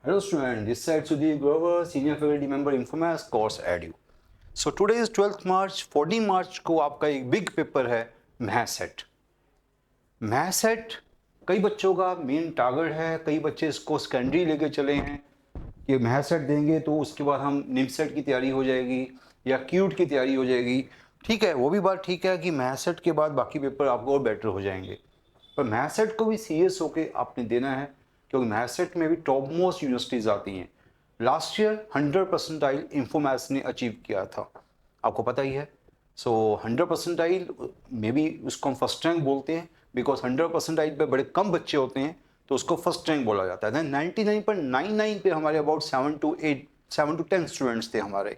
Hello student, this side Sudhir Grover, senior faculty member Infomass course Edu. So today is 12th March, 14 March को आपका एक big paper है मैथसेट। मैथसेट कई बच्चों का मेन टारगेट है, कई बच्चे इसको सेकेंडरी लेके चले हैं कि मैथसेट देंगे तो उसके बाद हम निमसेट की तैयारी हो जाएगी या क्यूट की तैयारी हो जाएगी। ठीक है, वो भी बात ठीक है कि मैथसेट के बाद बाकी पेपर आपको और बेटर हो जाएंगे, पर मैथसेट को भी सीरियस होके आपने देना है क्योंकि मैथसेट में भी टॉप मोस्ट यूनिवर्सिटीज़ आती हैं। लास्ट ईयर 100% इन्फोमैथ्स ने अचीव किया था, आपको पता ही है। सो 100% मे बी उसको हम फर्स्ट रैंक बोलते हैं बिकॉज 100% पे बड़े कम बच्चे होते हैं तो उसको फर्स्ट रैंक बोला जाता है। 99.99 पे हमारे अबाउट 7 to 10 स्टूडेंट्स थे हमारे।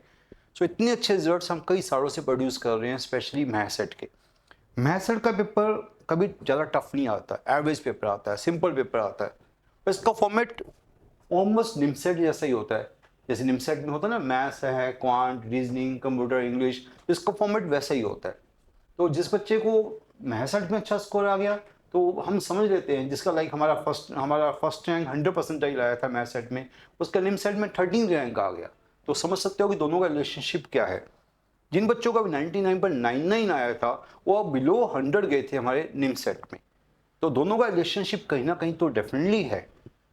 सो इतने अच्छे रिजल्ट्स हम कई सालों से प्रोड्यूस कर रहे हैं, स्पेशली मैथसेट के। मैथसेट का पेपर कभी ज़्यादा टफ नहीं आता, एवरेज पेपर आता है, सिंपल पेपर आता है, पर इसका फॉर्मेट ऑलमोस्ट निमसेट जैसा ही होता है। जैसे निमसेट में होता है ना, मैथ्स है, क्वांट, रीजनिंग, कंप्यूटर, इंग्लिश, इसका फॉर्मेट वैसा ही होता है। तो जिस बच्चे को मैथसेट में अच्छा स्कोर आ गया तो हम समझ लेते हैं, जिसका लाइक हमारा फर्स्ट रैंक 100% आया था मैथसेट में, उसका निमसेट में 13 रैंक आ गया। तो समझ सकते हो कि दोनों का रिलेशनशिप क्या है। जिन बच्चों का 99.99 आया था वो अब बिलो 100 गए थे हमारे निमसेट में, तो दोनों का रिलेशनशिप कहीं ना कहीं तो डेफिनेटली है।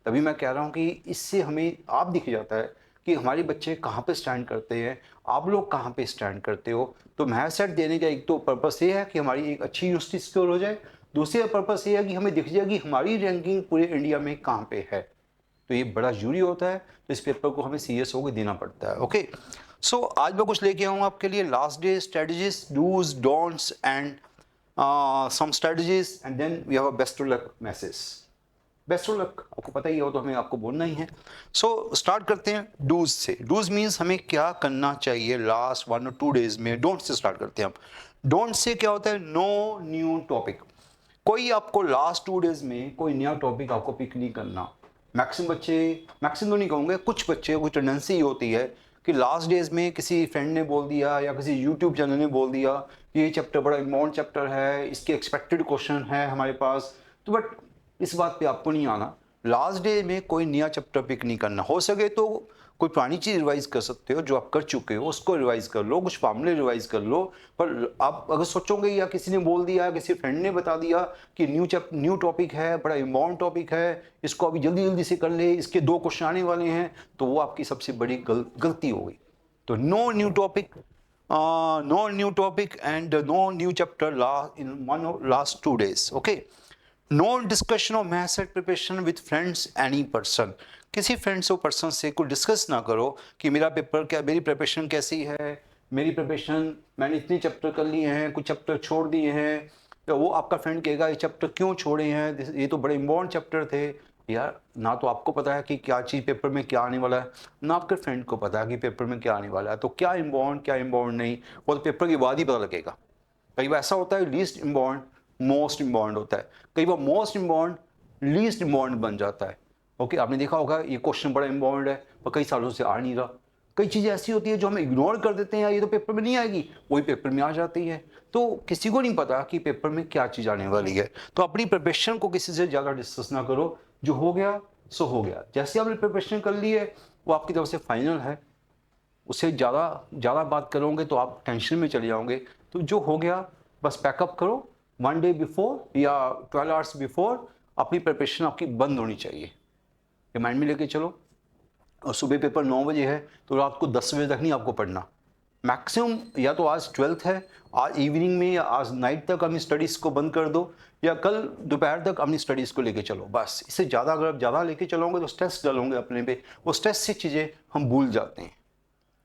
तभी मैं कह रहा हूँ कि इससे हमें आप दिख जाता है कि हमारे बच्चे कहाँ पे स्टैंड करते हैं, आप लोग कहाँ पे स्टैंड करते हो। तो मैथ सेट देने का एक तो पर्पस ये है कि हमारी एक अच्छी यूनिवर्सिटी सिक्योर हो जाए, दूसरा पर्पस ये है कि हमें दिख जाए कि हमारी रैंकिंग पूरे इंडिया में कहाँ पे है। तो ये बड़ा जरूरी होता है, तो इस पेपर को हमें सीरियस होकर देना पड़ता है। ओके, सो आज मैं कुछ लेके आऊँ आपके लिए, last day strategies, dos, don'ts and some strategies, and then we have a best of luck message. Best of luck आपको पता ही हो तो हमें आपको बोलना ही है। सो स्टार्ट करते हैं डूज से। डूज मीन्स हमें क्या करना चाहिए लास्ट 1 और 2 डेज में। डोंट से स्टार्ट करते हैं हम। डोंट से क्या होता है, नो न्यू टॉपिक। कोई आपको लास्ट 2 डेज में कोई नया टॉपिक आपको पिक नहीं करना। मैक्सिमम बच्चे, मैक्सिमम तो नहीं कहूँगे, कुछ बच्चे कोई टेंडेंसी होती है कि लास्ट डेज में किसी फ्रेंड ने बोल दिया या किसी यूट्यूब चैनल ने बोल दिया कि ये चैप्टर बड़ा इम्पोर्टेंट चैप्टर है, इसके एक्सपेक्टेड क्वेश्चन है हमारे पास। तो बट इस बात पे आपको नहीं आना, लास्ट डे में कोई नया चैप्टर पिक नहीं करना। हो सके तो कोई पुरानी चीज़ रिवाइज कर सकते हो, जो आप कर चुके हो उसको रिवाइज कर लो, कुछ फार्मूले रिवाइज कर लो। पर आप अगर सोचोगे या किसी ने बोल दिया, किसी फ्रेंड ने बता दिया कि न्यू टॉपिक है, बड़ा इम्पोर्टेंट टॉपिक है, इसको अभी जल्दी जल्दी से कर ले, इसके 2 क्वेश्चन आने वाले हैं, तो वो आपकी सबसे बड़ी गलती हो गई। तो no new topic, no new topic and no new chapter in last 2 days। Okay, no discussion of maths preparation with friends any person. किसी फ्रेंड्स और पर्सन से कोई डिस्कस ना करो कि मेरा पेपर क्या, मेरी प्रिपरेशन कैसी है, मेरी प्रिपरेशन मैंने इतनी चैप्टर कर लिए हैं, कुछ चैप्टर छोड़ दिए हैं। तो वो आपका फ्रेंड कहेगा ये चैप्टर क्यों छोड़े हैं, ये तो बड़े इम्पोर्टेंट चैप्टर थे। यार ना तो आपको पता है कि क्या चीज़ पेपर में क्या आने वाला है, ना आपके फ्रेंड को पता है कि पेपर में क्या आने वाला है। तो क्या इम्पोर्टेंट क्या इम्पोर्टेंट नहीं, वो तो पेपर के बाद ही पता लगेगा। कई बार ऐसा होता है लीस्ट इम्पॉर्टेंट मोस्ट इम्पॉर्टेंट होता है, कई बार मोस्ट इम्पॉर्टेंट लीस्ट इम्पॉर्टेंट बन जाता है। ओके, आपने देखा होगा ये क्वेश्चन बड़ा इम्पॉर्टेंट है पर कई सालों से आ नहीं रहा। कई चीज़ें ऐसी होती है जो हम इग्नोर कर देते हैं, यार ये तो पेपर में नहीं आएगी, वही पेपर में आ जाती है। तो किसी को नहीं पता कि पेपर में क्या चीज़ आने वाली है। तो अपनी प्रिपरेशन को किसी से ज़्यादा डिस्कस ना करो, जो हो गया सो हो गया। जैसे आपने प्रिपरेशन कर ली है वो आपकी तरफ से फाइनल है, उससे ज़्यादा ज़्यादा बात करोगे तो आप टेंशन में चले जाओगे। तो जो हो गया बस पैकअप करो, 1 day बिफोर या 12 hours बिफोर अपनी प्रिपरेशन आपकी बंद होनी चाहिए, ये माइंड में लेके चलो। और सुबह पेपर 9 बजे है तो रात को 10 बजे तक नहीं आपको पढ़ना। मैक्सिमम या तो आज 12th है, आज इवनिंग में या आज नाइट तक अपनी स्टडीज़ को बंद कर दो, या कल दोपहर तक अपनी स्टडीज़ को लेके चलो। बस इससे ज़्यादा अगर आप ज़्यादा लेके चलोगे तो स्ट्रेस डालोगे अपने पे, वो स्ट्रेस से चीज़ें हम भूल जाते हैं।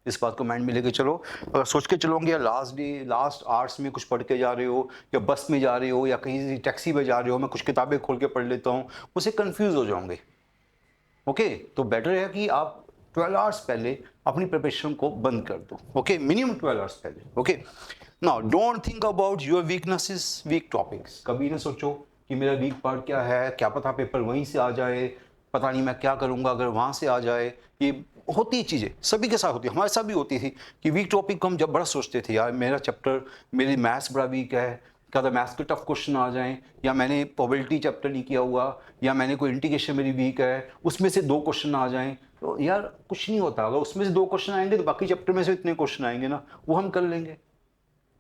इस बात को माइंड में लेके चलो। अगर सोच के चलोगे या लास्ट आवर्स में कुछ पढ़ के जा रहे हो, या बस में जा रहे हो, या कहीं टैक्सी में जा रहे हो, मैं कुछ किताबें खोल के पढ़ लेता हूँ, उससे कंफ्यूज हो जाओगे। ओके, तो बेटर है कि आप 12 आवर्स पहले अपनी प्रिपरेशन को बंद कर दो। ओके, मिनिमम 12 आवर्स पहले। Okay, now don't think about your weaknesses, weak topics. कभी ना सोचो कि मेरा वीक पार्ट क्या है, क्या पता पेपर वहीं से आ जाए, पता नहीं मैं क्या करूँगा अगर वहाँ से आ जाए। ये होती चीज़ें सभी के साथ होती है, हमारे साथ भी होती थी कि वीक टॉपिक को हम जब बड़ा सोचते थे, यार मेरा चैप्टर, मेरी मैथ्स बड़ा वीक है, क्या तो मैथ्स के टफ क्वेश्चन आ जाएं, या मैंने प्रोबेबिलिटी चैप्टर नहीं किया हुआ, या मैंने कोई इंटीग्रेशन मेरी वीक है, उसमें से 2 क्वेश्चन आ जाएं, तो यार कुछ नहीं होता। अगर उसमें से 2 क्वेश्चन आएंगे तो बाकी चैप्टर में से इतने क्वेश्चन आएंगे ना, वो हम कर लेंगे।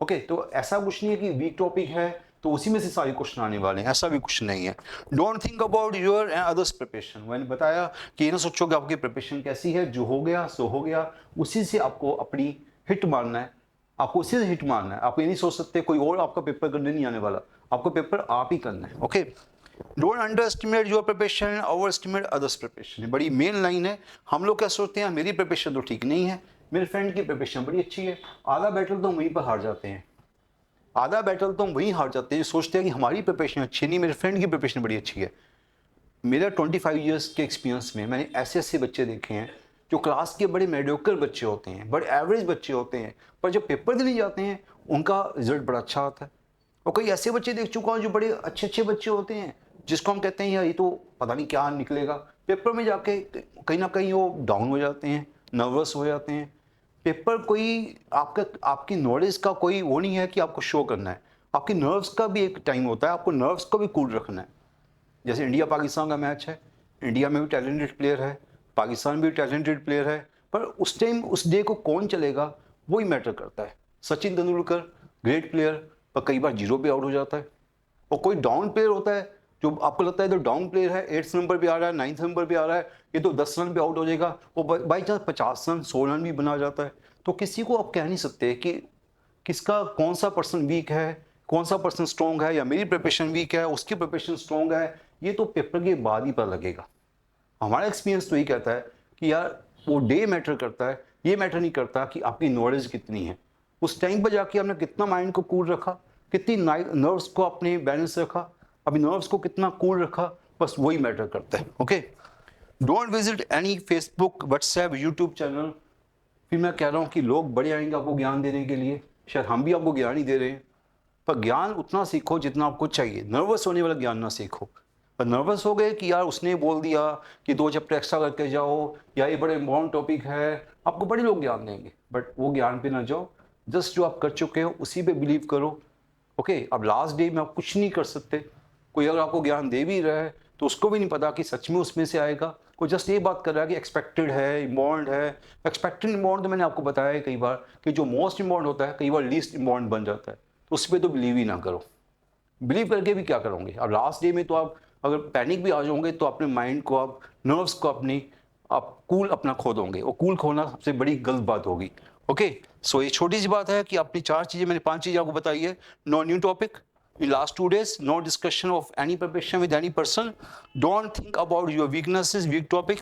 ओके, तो ऐसा कुछ नहीं है कि वीक टॉपिक है तो उसी में से सारे क्वेश्चन आने वाले हैं, ऐसा भी कुछ नहीं है। Don't think about your and others preparation. मैंने बताया कि ये ना सोचो कि आपकी प्रिपरेशन कैसी है, जो हो गया सो हो गया, उसी से आपको अपनी हिट मारना है, आपको उसी से हिट मारना है। आप ये नहीं सोच सकते कोई और आपका पेपर करने नहीं आने वाला, आपको पेपर आप ही करना है। Okay, don't under estimate your preparation, over estimate others preparation. बड़ी मेन लाइन है। हम लोग क्या सोचते हैं, मेरी प्रिपरेशन तो ठीक नहीं है, मेरे फ्रेंड की प्रिपरेशन बड़ी अच्छी है। आधा बैटल तो हम वहीं पर हार जाते हैं, आधा बैटल तो हम वहीं हार जाते हैं, सोचते हैं कि हमारी प्रिपरेशन अच्छी नहीं, मेरे फ्रेंड की प्रिपरेशन बड़ी अच्छी है। मेरा 25 ईयर्स के एक्सपीरियंस में मैंने ऐसे ऐसे बच्चे देखे हैं जो क्लास के बड़े मेडियोकर बच्चे होते हैं, बड़े एवरेज बच्चे होते हैं, पर जब पेपर देने जाते हैं उनका रिजल्ट बड़ा अच्छा आता है। और कई ऐसे बच्चे देख चुका हूँ जो बड़े अच्छे अच्छे बच्चे होते हैं, जिसको हम कहते हैं यार ये तो पता नहीं क्या निकलेगा, पेपर में जाके कहीं ना कहीं वो डाउन हो जाते हैं, नर्वस हो जाते हैं। पेपर कोई आपका आपकी नॉलेज का कोई वो नहीं है कि आपको शो करना है, आपकी नर्व्स का भी एक टाइम होता है, आपको नर्व्स को भी कूल रखना है। जैसे इंडिया पाकिस्तान का मैच है, इंडिया में भी टैलेंटेड प्लेयर है, पाकिस्तान में भी टैलेंटेड प्लेयर है, पर उस टाइम उस डे को कौन चलेगा वही मैटर करता है। सचिन तेंदुलकर ग्रेट प्लेयर, पर कई बार 0 पे आउट हो जाता है। और कोई डाउन प्लेयर होता है जो आपको लगता है तो डाउन प्लेयर है, 8th नंबर पे आ रहा है, 9th नंबर पे आ रहा है, ये तो 10 रन पे आउट हो जाएगा, वो बाई चांस 50 रन 100 रन भी बना जाता है। तो किसी को आप कह नहीं सकते कि किसका कौन सा पर्सन वीक है, कौन सा पर्सन स्ट्रॉन्ग है, या मेरी प्रिपरेशन वीक है उसकी प्रिपरेशन स्ट्रॉन्ग है, ये तो पेपर के बाद ही पता लगेगा। हमारा एक्सपीरियंस तो यही कहता है कि यार वो डे मैटर करता है, ये मैटर नहीं करता कि आपकी नॉलेज कितनी है। उस टाइम पर जाके आपने कितना माइंड को कूल रखा, कितनी नर्व्स को आपने बैलेंस रखा, अभी नर्व्स को कितना कूल रखा, बस वही मैटर करता है। Okay, don't visit any Facebook WhatsApp YouTube channel. फिर मैं कह रहा हूँ कि लोग बड़े आएंगे आपको ज्ञान देने के लिए, शायद हम भी आपको ज्ञान ही दे रहे हैं, पर ज्ञान उतना सीखो जितना आपको चाहिए, नर्वस होने वाला ज्ञान ना सीखो। पर नर्वस हो गए कि यार उसने बोल दिया कि 2 चैप्टर एक्स्ट्रा करके जाओ, या ये बड़े इम्पोर्टेंट टॉपिक है, आपको बड़े लोग ज्ञान देंगे, बट वो ज्ञान पे ना जाओ, जस्ट जो आप कर चुके हो उसी पे बिलीव करो। ओके, अब लास्ट डे में आप कुछ नहीं कर सकते। कोई अगर आपको ज्ञान दे भी रहा है तो उसको भी नहीं पता कि सच में उसमें से आएगा, कोई जस्ट ये बात कर रहा है कि एक्सपेक्टेड है, इम्पॉर्टेंट है। एक्सपेक्टेड इम्पॉर्टेंट तो मैंने आपको बताया है कई बार कि जो मोस्ट इम्पॉर्टेंट होता है कई बार लीस्ट इम्पॉर्टेंट बन जाता है, तो उस पर तो बिलीव ही ना करो। बिलीव करके भी क्या करोगे, अब लास्ट डे में तो आप अगर पैनिक भी आ जाओगे तो अपने माइंड को आप नर्व्स को अपनी आप कूल अपना खो दोगे, और कूल खोना सबसे बड़ी गलत बात होगी। ओके, सो ये छोटी सी बात है कि अपनी 4 चीज़ें मैंने 5 चीज़ें आपको बताई है। No new topic in last 2 days, no discussion of any preparation with any person. Don't think about your weaknesses, weak topic.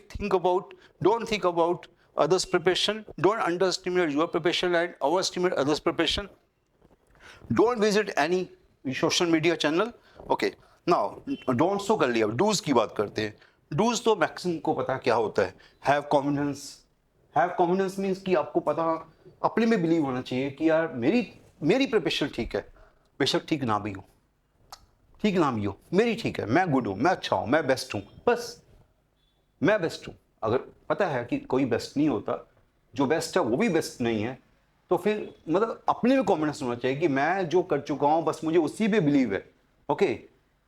Don't think about others preparation. Don't underestimate your preparation and overestimate others preparation. Don't visit any social media channel. Okay, now don'ts तो कर लिया, do's की बात करते हैं। do's तो maximum को पता क्या होता है। have confidence means कि आपको पता, अपने में बिलीव होना चाहिए कि यार मेरी प्रिपरेशन ठीक है, बेशक ठीक ना भी हो, मेरी ठीक है, मैं गुड हूँ, मैं अच्छा हूँ, मैं बेस्ट हूँ, बस मैं बेस्ट हूँ। अगर पता है कि कोई बेस्ट नहीं होता, जो बेस्ट है वो भी बेस्ट नहीं है, तो फिर मतलब अपने में कॉन्फिडेंस होना चाहिए कि मैं जो कर चुका हूँ बस मुझे उसी पे बिलीव है। ओके,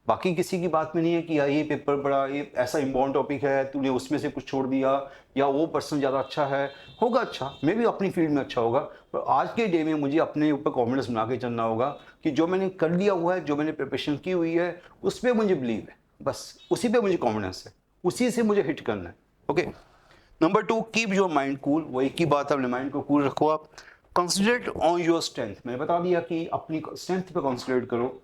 बाकी किसी की बात में नहीं है कि यार ये पेपर बड़ा, ये ऐसा इम्पोर्टेंट टॉपिक है, तूने उसमें से कुछ छोड़ दिया, या वो पर्सन ज़्यादा अच्छा है, होगा अच्छा, मैं भी अपनी फील्ड में अच्छा होगा, पर आज के डे में मुझे अपने ऊपर कॉन्फिडेंस बना के चलना होगा कि जो मैंने कर लिया हुआ है, जो मैंने प्रिपरेशन की हुई है, उस पर मुझे बिलीव है, बस उसी पर मुझे कॉन्फिडेंस है, उसी से मुझे हिट करना है। Okay, number 2, keep your mind cool. वो एक ही बात है, अपने माइंड को कूल रखो आप। Concentrate on your strength. मैंने बता दिया कि अपनी स्ट्रेंथ पे कंसंट्रेट करो।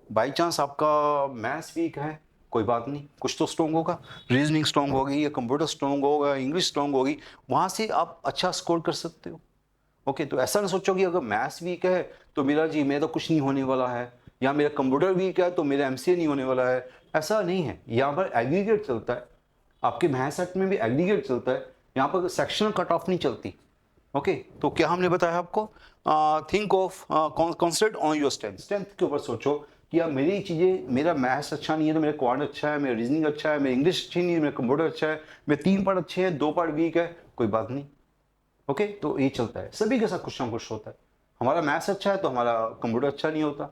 बाई चांस आपका मैथ्स वीक है, कोई बात नहीं, कुछ तो स्ट्रॉन्ग होगा, रीजनिंग स्ट्रॉन्ग होगी, या कंप्यूटर स्ट्रॉन्ग होगा, इंग्लिश स्ट्रॉन्ग होगी, वहाँ से आप अच्छा स्कोर कर सकते हो। ओके, तो ऐसा ना सोचो कि अगर मैथ्स वीक है तो मेरा तो कुछ नहीं होने वाला है, या मेरा कंप्यूटर वीक है तो मेरा एमसीए नहीं होने वाला है। ऐसा नहीं है, यहाँ पर एग्रीगेट चलता है, आपके मैथ्स सेट में भी एग्रीगेट चलता है, यहाँ पर सेक्शनल कट ऑफ नहीं चलती। ओके, तो क्या हमने बताया आपको, think of concentrate on your strength के ऊपर सोचो कि यार मेरी चीज़ें, मेरा मैथ्स अच्छा नहीं है तो मेरा क्वांट अच्छा है, मेरा रीजनिंग अच्छा है, मेरा इंग्लिश अच्छी नहीं है, मेरा कंप्यूटर अच्छा है, मेरे 3 पार्ट अच्छे हैं, 2 पार्ट वीक है, कोई बात नहीं। ओके, तो ये चलता है, सभी के साथ कुछ ना कुछ होता है। हमारा मैथ्स अच्छा है तो हमारा कंप्यूटर अच्छा नहीं होता,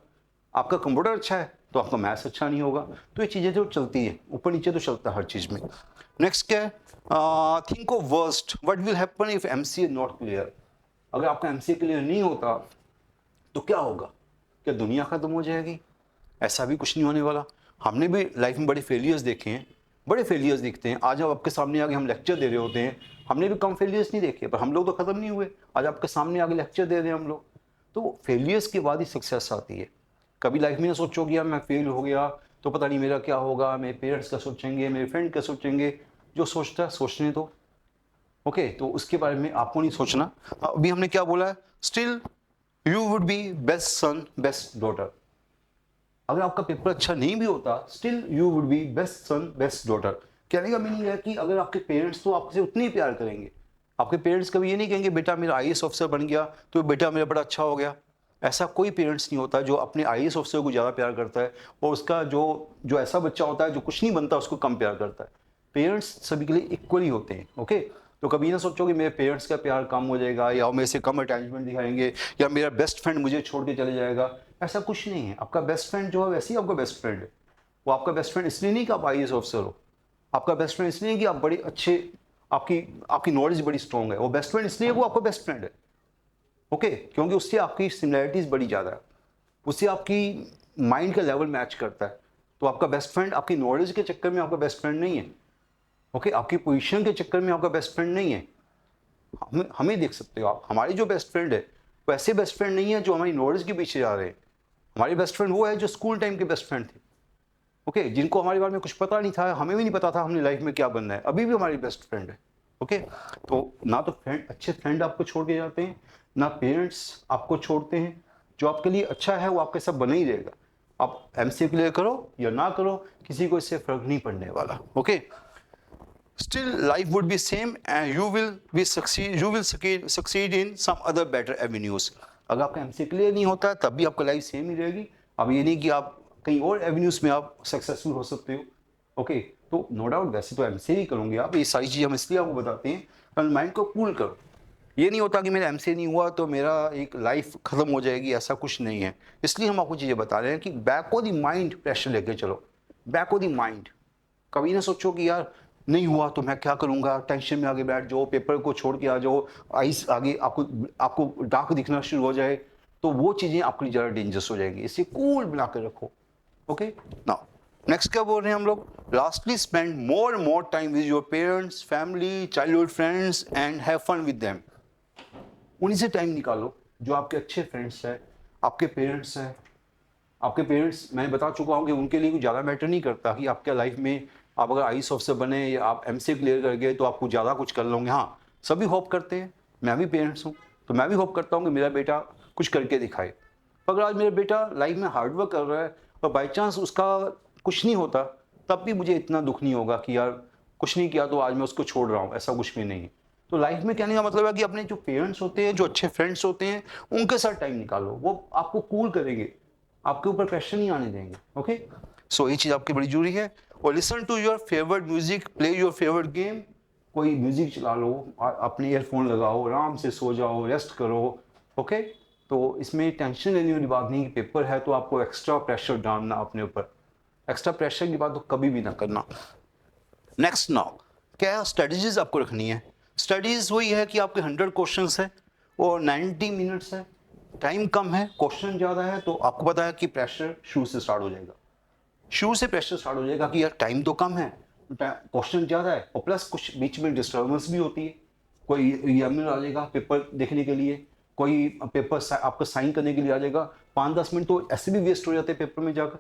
आपका कंप्यूटर अच्छा है तो आपका मैथ्स अच्छा नहीं होगा। तो ये चीज़ें जो चलती है, ऊपर नीचे तो चलता है हर चीज़ में। नेक्स्ट क्या है, think of worst, what will happen if MCA not clear. अगर आपका एमसीए क्लियर नहीं होता तो क्या होगा, क्या दुनिया खत्म हो जाएगी? ऐसा भी कुछ नहीं होने वाला। हमने भी लाइफ में बड़े फेलियर्स देखे हैं, बड़े फेलियर्स दिखते हैं। आज हम आपके सामने आके हम लेक्चर दे रहे होते हैं, हमने भी कम फेलियर्स नहीं देखे, पर हम लोग तो ख़त्म नहीं हुए। आज आपके सामने आके लेक्चर दे रहे हैं हम लोग। तो फेलियर्स के बाद ही सक्सेस आती है। कभी लाइफ में ना सोचो कि यार मैं फेल हो गया तो पता नहीं मेरा क्या होगा, मेरे पेरेंट्स क्या सोचेंगे, मेरे फ्रेंड क्या सोचेंगे। जो सोचता है सोचने दो। ओके, तो उसके बारे में आपको नहीं सोचना। अभी हमने क्या बोला है, still you would be best sun best daughter. अगर आपका पेपर अच्छा नहीं भी होता, still you would be best sun best daughter. कहने का मीनिंग है कि अगर आपके पेरेंट्स तो आपसे उतने ही प्यार करेंगे। आपके पेरेंट्स कभी ये नहीं कहेंगे बेटा मेरा आईएएस ऑफिसर बन गया तो बेटा मेरा बड़ा अच्छा हो गया। ऐसा कोई पेरेंट्स नहीं होता जो अपने आईएएस ऑफिसर को ज़्यादा प्यार करता है, और उसका जो जो ऐसा बच्चा होता है जो कुछ नहीं बनता उसको कम प्यार करता है। पेरेंट्स सभी के लिए इक्वली होते हैं। ओके, तो कभी ना सोचो कि मेरे पेरेंट्स का प्यार कम हो जाएगा या वो मेरे से कम अटैचमेंट दिखाएंगे या मेरा बेस्ट फ्रेंड मुझे छोड़ के चले जाएगा। ऐसा कुछ नहीं है। आपका बेस्ट फ्रेंड जो है वैसे ही आपका बेस्ट फ्रेंड है। वो आपका बेस्ट फ्रेंड इसलिए नहीं कि आप आईएएस ऑफिसर हो। आपका बेस्ट फ्रेंड इसलिए कि आप बड़े अच्छे, आपकी आपकी नॉलेज बड़ी स्ट्रॉन्ग है। वो बेस्ट फ्रेंड इसलिए वो आपका बेस्ट फ्रेंड है। ओके, क्योंकि उससे आपकी सिमिलैरिटीज़ बड़ी ज़्यादा है, उससे आपकी माइंड का लेवल मैच करता है। तो आपका बेस्ट फ्रेंड आपकी नॉलेज के चक्कर में आपका बेस्ट फ्रेंड नहीं है। ओके, आपकी पोजीशन के चक्कर में आपका बेस्ट फ्रेंड नहीं है। हमें देख सकते हो आप, हमारी जो बेस्ट फ्रेंड है वो ऐसे बेस्ट फ्रेंड नहीं है जो हमारी नॉलेज के पीछे जा रहे हैं। हमारे बेस्ट फ्रेंड वो है जो स्कूल टाइम के बेस्ट फ्रेंड थे। ओके, जिनको हमारे बारे में कुछ पता नहीं था, हमें भी नहीं पता था हमने लाइफ में क्या बनना है, अभी भी हमारी बेस्ट फ्रेंड है। ओके, तो ना तो फ्रेंड, अच्छे फ्रेंड आपको छोड़ के जाते हैं, ना पेरेंट्स आपको छोड़ते हैं। जो आपके लिए अच्छा है वो आपके साथ बना ही रहेगा। आप एमसीए क्लियर करो या ना करो, किसी को इससे फर्क नहीं पड़ने वाला। Okay, still life would be same and you will succeed in some other better avenues। अगर आपका एमसीए क्लियर नहीं होता तब भी आपका लाइफ सेम ही रहेगी। अब ये नहीं कि आप कहीं और एवेन्यूज में आप सक्सेसफुल हो सकते हो। ओके, तो नो डाउट वैसे तो एमसीए ही करोगे आप। ये सारी चीज़ हम इसलिए आपको बताते हैं, अपने माइंड को कूल करो। ये नहीं होता कि मेरा एमसीए नहीं हुआ तो मेरा एक लाइफ खत्म हो जाएगी, ऐसा कुछ नहीं है। इसलिए हम आपको चीज़ें बता रहे हैं कि back of the mind pressure लेके चलो। बैक ऑफ द माइंड, कभी ना सोचो कि यार नहीं हुआ तो मैं क्या करूंगा, टेंशन में आगे बैठ जाओ, पेपर को छोड़ के आ जाओ, आइस आगे आपको आपको डार्क दिखना शुरू हो जाए, तो वो चीज़ें आपके लिए ज़्यादा डेंजरस हो जाएगी। इसे कूल बना कर रखो। ओके, नाउ नेक्स्ट क्या बोल रहे हैं हम लोग, lastly spend more time with your parents, family, childhood friends and have fun with them. उन्हीं से टाइम निकालो जो आपके अच्छे फ्रेंड्स हैं, आपके पेरेंट्स हैं। आपके पेरेंट्स, मैं बता चुका हूँ कि उनके लिए कुछ ज़्यादा मैटर नहीं करता कि आपके लाइफ में आप अगर आईएएस ऑफिसर बने या आप एमसीए क्लियर कर गए तो आपको ज़्यादा कुछ कर लोगे। हाँ, सभी होप करते हैं, मैं भी पेरेंट्स हूँ तो मैं भी होप करता हूँ कि मेरा बेटा कुछ करके दिखाए। अगर आज मेरा बेटा लाइफ में हार्डवर्क कर रहा है और बाई चांस उसका कुछ नहीं होता, तब भी मुझे इतना दुख नहीं होगा कि यार कुछ नहीं किया तो आज मैं उसको छोड़ रहा हूँ, ऐसा कुछ भी नहीं है। तो लाइफ में कहने का मतलब है कि अपने जो पेरेंट्स होते हैं, जो अच्छे फ्रेंड्स होते हैं, उनके साथ टाइम निकालो। वो आपको कूल करेंगे, आपके ऊपर प्रेशर नहीं आने देंगे। ओके, सो ये चीज़ आपकी बड़ी जरूरी है। और listen to your favourite music, play your favourite game. कोई म्यूजिक चला लो, अपने ईयरफोन लगाओ, आराम से सो जाओ, रेस्ट करो। ओके, तो इसमें टेंशन लेने वाली बात नहीं कि पेपर है तो आपको एक्स्ट्रा प्रेशर डालना अपने ऊपर। एक्स्ट्रा प्रेशर की बात तो कभी भी ना करना। नेक्स्ट नाउ, क्या स्ट्रेटजीज आपको रखनी है। स्टडीज वही है कि आपके 100 क्वेश्चन है और 90 मिनट्स है, टाइम कम है, क्वेश्चन ज़्यादा है, तो आपको पता है कि प्रेशर शुरू से स्टार्ट हो जाएगा। शुरू से प्रेशर स्टार्ट हो जाएगा कि यार टाइम तो कम है, क्वेश्चन ज़्यादा है, और प्लस कुछ बीच में डिस्टर्बेंस भी होती है। कोई ईमेल आ जाएगा पेपर देखने के लिए, कोई पेपर आपका साइन करने के लिए आ जाएगा। 5-10 मिनट तो ऐसे भी वेस्ट हो जाते हैं पेपर में जाकर।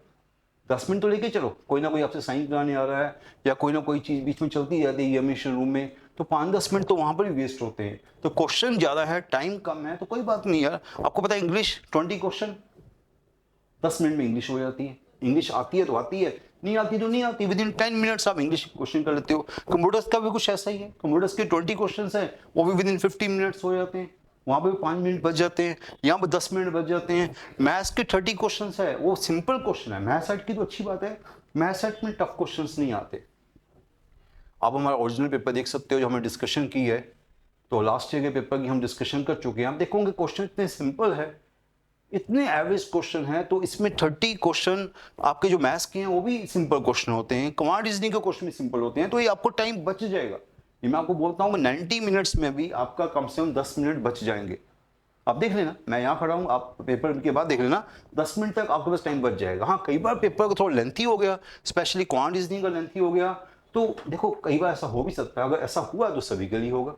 10 मिनट तो लेके चलो, कोई ना कोई आपसे साइन कराने आ रहा है या कोई ना कोई चीज़ बीच में चलती जाती है एडमिशन रूम में, तो 5-10 मिनट तो वहाँ पर भी वेस्ट होते हैं। तो क्वेश्चन ज़्यादा है, टाइम कम है, तो कोई बात नहीं यार। आपको पता है इंग्लिश 20 क्वेश्चन 10 मिनट में इंग्लिश हो जाती है। इंग्लिश आती है तो आती है, नहीं आती तो नहीं आती, विद इन 10 मिनट्स आप इंग्लिश क्वेश्चन कर लेते हो। कंप्यूटर्स का भी कुछ ऐसा ही है, कंप्यूटर्स के 20 क्वेश्चन हैं, वो भी विद इन 15 मिनट्स हो जाते हैं। वहाँ पे 5 मिनट बच जाते हैं, यहाँ पर 10 मिनट बच जाते हैं। मैथ्स के 30 क्वेश्चन है, वो सिंपल क्वेश्चन है। मैथ्स सेट की तो अच्छी बात है, मैथ्स सेट में टफ क्वेश्चन नहीं आते। आप हमारा ओरिजिनल पेपर देख सकते हो जो हमने डिस्कशन की है, तो लास्ट ईयर के पेपर की हम डिस्कशन कर चुके हैं। आप देखोगे क्वेश्चन इतने सिंपल है, इतने एवरेज क्वेश्चन हैं, तो इसमें 30 क्वेश्चन आपके जो मैथ्स के हैं वो भी सिंपल क्वेश्चन होते हैं, कमांड रीजनिंग के क्वेश्चन भी सिंपल होते हैं, तो ये आपको टाइम बच जाएगा। ये मैं आपको बोलता हूँ 90 मिनट्स में भी आपका कम से कम 10 मिनट बच जाएंगे। आप देख लेना, मैं यहाँ खड़ा हूँ, आप पेपर के बाद देख लेना, 10 मिनट तक आपके पास टाइम बच जाएगा। हाँ, कई बार पेपर थोड़ा लेंथी हो गया, स्पेशली क्वांट रीजनिंग का लेंथी हो गया, तो देखो कई बार ऐसा हो भी सकता है। अगर ऐसा हुआ तो सभी के लिए होगा।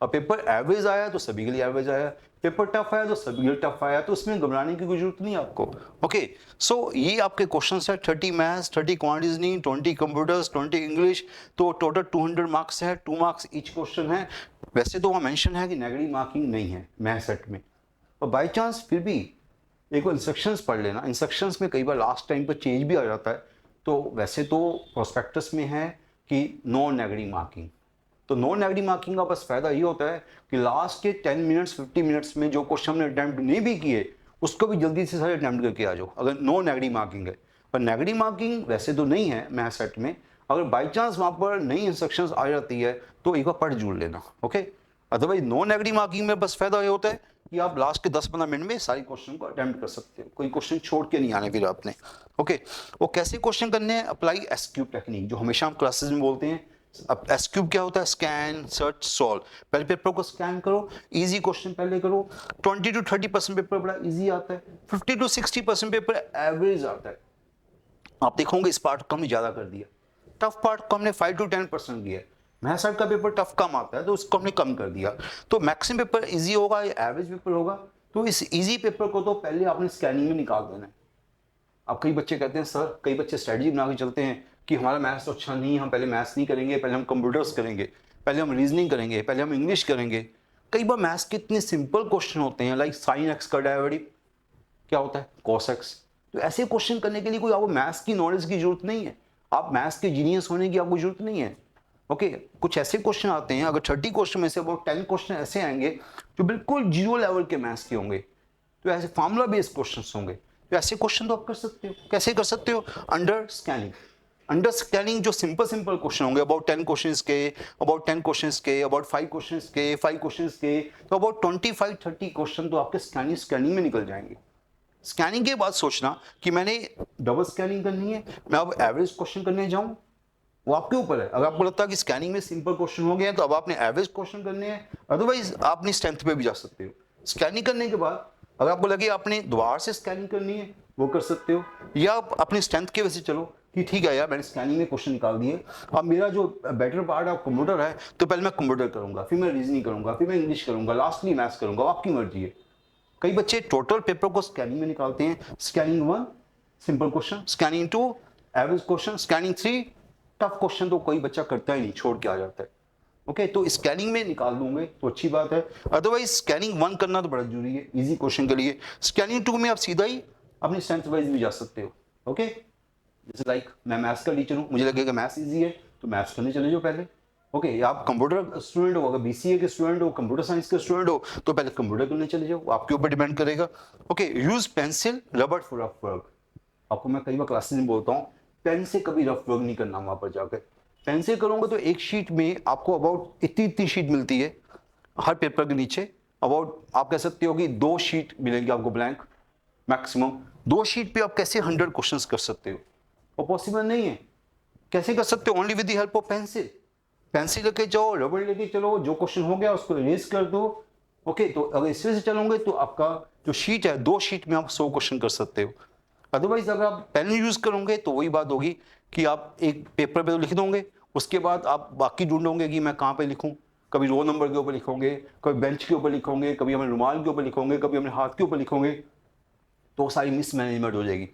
और पेपर एवरेज आया तो सभी के लिए एवरेज आया, पेपर टफ आया तो सभी के लिए टफ आया, तो इसमें घबराने की कोई जरूरत नहीं है आपको। ओके, सो ये आपके क्वेश्चन है, 30 maths, 30 quant reasoning, 20 computers, 20 English, तो टोटल 200 मार्क्स है, 2 मार्क्स ईच क्वेश्चन है। वैसे तो वहाँ मेंशन है कि नेगेटिव मार्किंग नहीं है मैथ सेट में, और बाई चांस फिर भी एक बार इंस्ट्रक्शंस पढ़ लेना। इंस्ट्रक्शंस में कई बार लास्ट टाइम पर चेंज भी आ जाता है, तो वैसे तो प्रोस्पेक्टस में है कि नो नेगेटिव मार्किंग। तो नॉन नेगेटिव मार्किंग का बस फायदा ये होता है कि लास्ट के 10 मिनट्स 50 मिनट्स में जो क्वेश्चन हमने अटैम्प्ट नहीं भी किए उसको भी जल्दी से सारे अटैम्प्ट करके आ जाओ, अगर नो नेगेटिव मार्किंग है। पर नेगेटिव मार्किंग वैसे तो नहीं है मैथ सेट में, अगर बाई चांस वहाँ पर नई इंस्ट्रक्शंस आ जाती है तो एक बार पढ़ जरूर लेना। Okay, otherwise no negative marking में बस फायदा ये होता है कि आप लास्ट के 10-15 मिनट में सारे क्वेश्चन को अटैम्प्ट कर सकते हो, कोई क्वेश्चन छोड़ के नहीं आने फिर आपने। ओके, वो कैसे क्वेश्चन करने हैं, अप्लाई एस क्यूब टेक्निक, जो हमेशा हम क्लासेस में बोलते हैं। अब एस क्यूब क्या होता है, स्कैन सर्च सॉल्व। पहले पेपर को स्कैन करो, इजी क्वेश्चन पहले करो, 20 to 30% पेपर बड़ा इजी आता है, 50 to 60% पेपर एवरेज आता है। आप देखोगे इस पार्ट को हमने ज्यादा कर दिया, टफ पार्ट को हमने 5 to 10% दिया। मैथ सेट का पेपर टफ कम आता है तो उसको हमने कम कर दिया, तो मैक्सिमम पेपर इजी होगा या एवरेज पेपर होगा। तो इस इजी पेपर को तो पहले आपने स्कैनिंग में निकाल देना है। अब कई बच्चे कहते हैं सर, कई बच्चे स्ट्रेटजी बना के चलते हैं कि हमारा मैथ्स तो अच्छा नहीं है, हम पहले मैथ्स नहीं करेंगे, पहले हम कंप्यूटर्स करेंगे, पहले हम रीजनिंग करेंगे, पहले हम इंग्लिश करेंगे। कई बार मैथ्स के इतने सिंपल क्वेश्चन होते हैं, लाइक साइन एक्स का डेरिवेटिव क्या होता है, कॉस एक्स। तो ऐसे क्वेश्चन करने के लिए कोई आपको मैथ्स की नॉलेज की जरूरत नहीं है, आप मैथ्स के जीनियस होने की आपको जरूरत नहीं है। ओके, कुछ ऐसे क्वेश्चन आते हैं, अगर 30 क्वेश्चन में से अबाउट 10 क्वेश्चन ऐसे आएंगे जो बिल्कुल जीरो लेवल के मैथ्स के होंगे, तो ऐसे फार्मूला बेस्ड क्वेश्चन होंगे, तो ऐसे क्वेश्चन तो आप कर सकते हो। कैसे कर सकते हो, अंडर स्कैनिंग। अंडर स्कैनिंग जो सिंपल सिंपल क्वेश्चन होंगे, अबाउट 10 क्वेश्चंस के, अबाउट 10 क्वेश्चंस के, अबाउट 5 क्वेश्चंस के, 5 क्वेश्चंस के, तो अबाउट 25-30 क्वेश्चन तो आपके स्कैनिंग में निकल जाएंगे। स्कैनिंग के बाद सोचना कि मैंने डबल स्कैनिंग करनी है, मैं अब एवरेज क्वेश्चन करने जाऊं, वो आपके ऊपर है। अगर आपको लगता है कि स्कैनिंग में सिंपल क्वेश्चन हो गया तो अब आपने एवरेज क्वेश्चन करने हैं, अदरवाइज आप अपनी स्ट्रेंथ पे भी जा सकते हो। स्कैनिंग करने के बाद अगर आपको लगे आपने दोबारा से स्कैनिंग करनी है वो कर सकते हो, या आप अपनी स्ट्रेंथ की वजह से चलो कि ठीक है यार मैंने स्कैनिंग में क्वेश्चन निकाल दिए, अब मेरा जो बेटर पार्ट है कंप्यूटर है, तो पहले मैं कंप्यूटर करूंगा, फिर मैं रीजनिंग करूंगा, फिर मैं इंग्लिश करूंगा, लास्टली मैथ्स करूंगा, आपकी मर्जी है। कई बच्चे टोटल पेपर को स्कैनिंग में निकालते हैं, scanning 1 simple question, scanning 2 average question, scanning 3 tough question, तो कोई बच्चा करता ही नहीं, छोड़ के आ जाता है। ओके, तो स्कैनिंग में निकाल दूंगे तो अच्छी बात है, अदरवाइज स्कैनिंग 1 करना तो बड़ा जरूरी है इजी क्वेश्चन के लिए। स्कैनिंग 2 में आप सीधा ही अपनी स्ट्रेंथ वाइज भी जा सकते हो। ओके, जैसे लाइक मैं मैथ्स का टीचर हूँ, मुझे लगेगा मैथ्स इजी है तो मैथ्स करने चले जाओ पहले। ओके, आप कंप्यूटर स्टूडेंट हो, अगर बीसीए के स्टूडेंट हो, कंप्यूटर साइंस के स्टूडेंट हो, तो पहले कंप्यूटर करने चले जाओ, आपके ऊपर डिपेंड करेगा। Okay, use pencil rubber for rough work. आपको मैं कई बार क्लासेस में बोलता हूँ पेन से कभी रफ वर्क नहीं करना, वहां पर जाकर पेन से करोगे तो एक शीट में आपको अबाउट इतनी शीट मिलती है हर पेपर के नीचे, अबाउट आप कह सकते हो कि 2 शीट मिलेंगी आपको ब्लैंक मैक्सिमम। 2 शीट पे आप कैसे 100 क्वेश्चंस कर सकते हो, वो पॉसिबल नहीं है। कैसे कर सकते हो, only with the help of pencil. Pencil लेके जाओ, रबर लेके चलो, जो क्वेश्चन हो गया उसको इरेज कर दो। ओके, तो अगर इस वजह से चलोगे तो आपका जो शीट है 2 शीट में आप 100 क्वेश्चन कर सकते हो। अदरवाइज अगर आप पेन यूज करोगे तो वही बात होगी कि आप एक पेपर पे तो लिख दोगे, उसके बाद आप बाकी ढूंढोगे कि मैं कहाँ पे लिखूं। कभी रोल नंबर के ऊपर लिखोगे, कभी बेंच के ऊपर लिखोगे, कभी अपने रुमाल के ऊपर लिखोगे, कभी अपने हाथ के ऊपर लिखोगे, तो सारी मिसमैनेजमेंट हो जाएगी।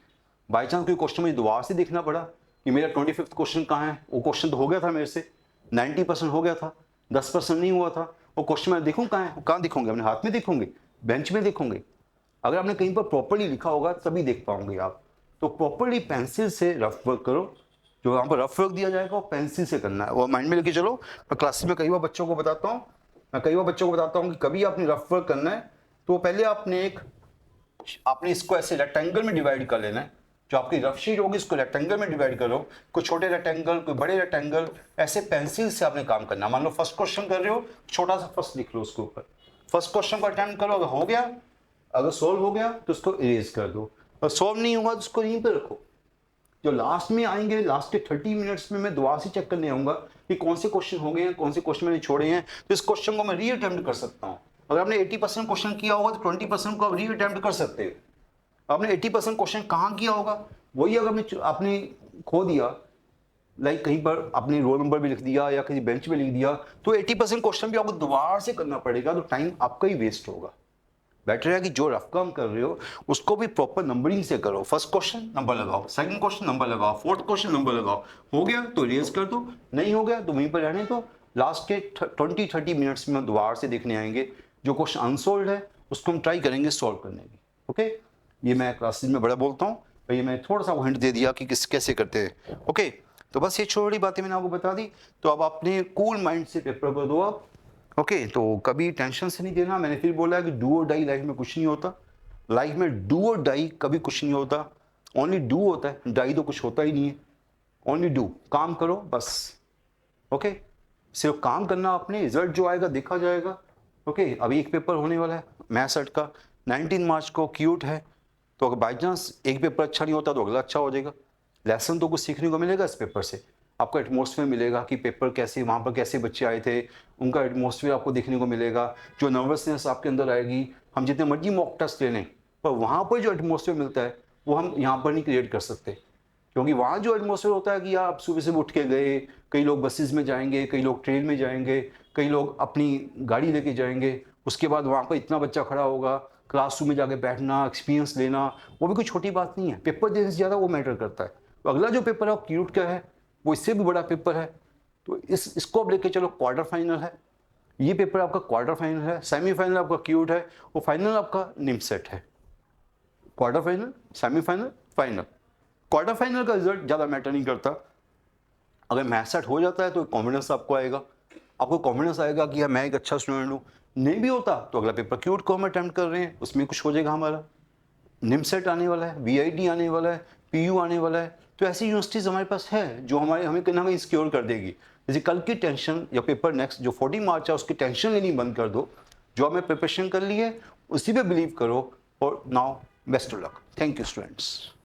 बाई चांस कोई क्वेश्चन मुझे दोबारा से देखना पड़ा कि मेरा 25th क्वेश्चन कहाँ है, वो क्वेश्चन तो हो गया था मेरे से, 90% हो गया था, 10% नहीं हुआ था, वो क्वेश्चन मैं देखूँ कहाँ है, कहाँ देखोगे, अपने हाथ में देखोगे, बेंच में देखोगे। अगर आपने कहीं पर प्रॉपर्ली लिखा होगा तभी देख पाओगे आप। तो प्रॉपर्ली पेंसिल से रफ वर्क करो, जो वहाँ पर रफ वर्क दिया जाएगा वो पेंसिल से करना है, वो माइंड में लेके चलो। मैं क्लासेस में कई बार बच्चों को बताता हूँ कि कभी आपने रफ वर्क करना है तो पहले आपने इसको ऐसे रेक्टेंगल में डिवाइड कर लेना है। जो आपकी रफ शीट होगी इसको रेक्टेंगल में डिवाइड करो, कोई छोटे रेक्टेंगल, कोई बड़े रेक्टेंगल, ऐसे पेंसिल से आपने काम करना। मान लो फर्स्ट क्वेश्चन कर रहे हो, छोटा सा फर्स्ट लिख लो उसके ऊपर, फर्स्ट क्वेश्चन को अटेम्प्ट करो, अगर हो गया अगर सॉल्व हो गया तो उसको इरेज कर दो, और सॉल्व नहीं हुआ तो उसको यहीं पे रखो। जो लास्ट में आएंगे, लास्ट के 30 मिनट्स में मैं दोबारा से चेक करने आऊँगा कि कौन से क्वेश्चन हो गए हैं, कौन से क्वेश्चन मैंने छोड़े हैं, तो इस क्वेश्चन को मैं री अटेम्प्ट कर सकता हूँ। अगर आपने 80% क्वेश्चन किया होगा तो 20% को आप री अटेम्प्ट कर सकते हो। आपने 80% क्वेश्चन कहाँ किया होगा, वही अगर आपने खो दिया, लाइक कहीं पर आपने रोल नंबर भी लिख दिया या किसी बेंच में लिख दिया, तो 80% क्वेश्चन भी आपको दोबारा से करना पड़ेगा, तो टाइम आपका ही वेस्ट होगा। बेटर है कि जो रफ काम कर रहे हो उसको भी प्रॉपर नंबरिंग से करो। फर्स्ट क्वेश्चन नंबर लगाओ, सेकंड क्वेश्चन नंबर लगाओ, फोर्थ क्वेश्चन नंबर लगाओ। हो गया तो रेज कर दो, नहीं हो गया तो वहीं पर रहने दो। लास्ट के 20-30 मिनट्स में दोबारा से देखने आएंगे, जो क्वेश्चन अनसोल्व है उसको हम ट्राई करेंगे सॉल्व करने की। ओके, ये मैं क्लासेज में बड़ा बोलता हूँ, ये मैं थोड़ा सा हिंट दे दिया कि कैसे करते हैं। ओके, तो बस ये छोटी बातें मैंने आपको बता दी। तो अब अपने कूल माइंड से पेपर को दो आप। ओके, तो कभी टेंशन से नहीं देना। मैंने फिर बोला है कि डू और डाई लाइफ में कुछ नहीं होता। लाइफ में डू और डाई कभी कुछ नहीं होता, ओनली डू होता है, डाई तो कुछ होता ही नहीं है। ओनली डू, काम करो बस। ओके, सिर्फ काम करना, आपने रिजल्ट जो आएगा देखा जाएगा। ओके, अभी एक पेपर होने वाला है मैथ सेट का 19 मार्च को, क्यूट है। तो अगर बाई चांस एक पेपर अच्छा नहीं होता तो अगला अच्छा हो जाएगा। लेसन तो कुछ सीखने को मिलेगा इस पेपर से, आपको एटमॉस्फेयर मिलेगा कि पेपर कैसे, वहाँ पर कैसे बच्चे आए थे, उनका एटमॉस्फेयर आपको देखने को मिलेगा। जो नर्वसनेस आपके अंदर आएगी, हम जितने मर्जी मॉक टेस्ट ले लें, पर वहाँ पर जो एटमॉस्फेयर मिलता है वो हम यहाँ पर नहीं क्रिएट कर सकते। क्योंकि वहाँ जो एटमॉस्फेयर होता है कि आप सुबह से उठ के गए, कई लोग बसेस में जाएंगे, कई लोग ट्रेन में जाएंगे, कई लोग अपनी गाड़ी लेके जाएंगे, उसके बाद वहाँ पर इतना बच्चा खड़ा होगा, क्लासरूम में जाके बैठना, एक्सपीरियंस लेना, वो भी कोई छोटी बात नहीं है। पेपर देने से ज़्यादा वो मैटर करता है। तो अगला जो पेपर है क्यूट का है, वो इससे भी बड़ा पेपर है। तो इसको अब लेके चलो क्वार्टर फाइनल है। ये पेपर आपका क्वार्टर फाइनल है, सेमीफाइनल आपका क्यूट है, और फाइनल आपका निमसेट है। Quarter final, semifinal, final. Quarter final का रिजल्ट ज़्यादा मैटर नहीं करता। अगर मैथ सेट हो जाता है तो कॉन्फिडेंस आपको आएगा, आपको कॉन्फिडेंस आएगा कि यार मैं एक अच्छा स्टूडेंट हूँ। नहीं भी होता तो अगला पेपर क्यूट को हम अटैम्प्ट कर रहे हैं, उसमें कुछ हो जाएगा हमारा। निमसेट आने वाला है, VIT आने वाला है, PU आने वाला है। तो ऐसी यूनिवर्सिटीज़ हमारे पास है जो हमें कहीं ना कहीं सिक्योर कर देगी। जैसे कल की टेंशन या पेपर नेक्स्ट जो 40 मार्च है उसकी टेंशन लेनी बंद कर दो। जो आपने प्रिपरेशन कर ली है उसी पे बिलीव करो। और now best of luck. Thank you students.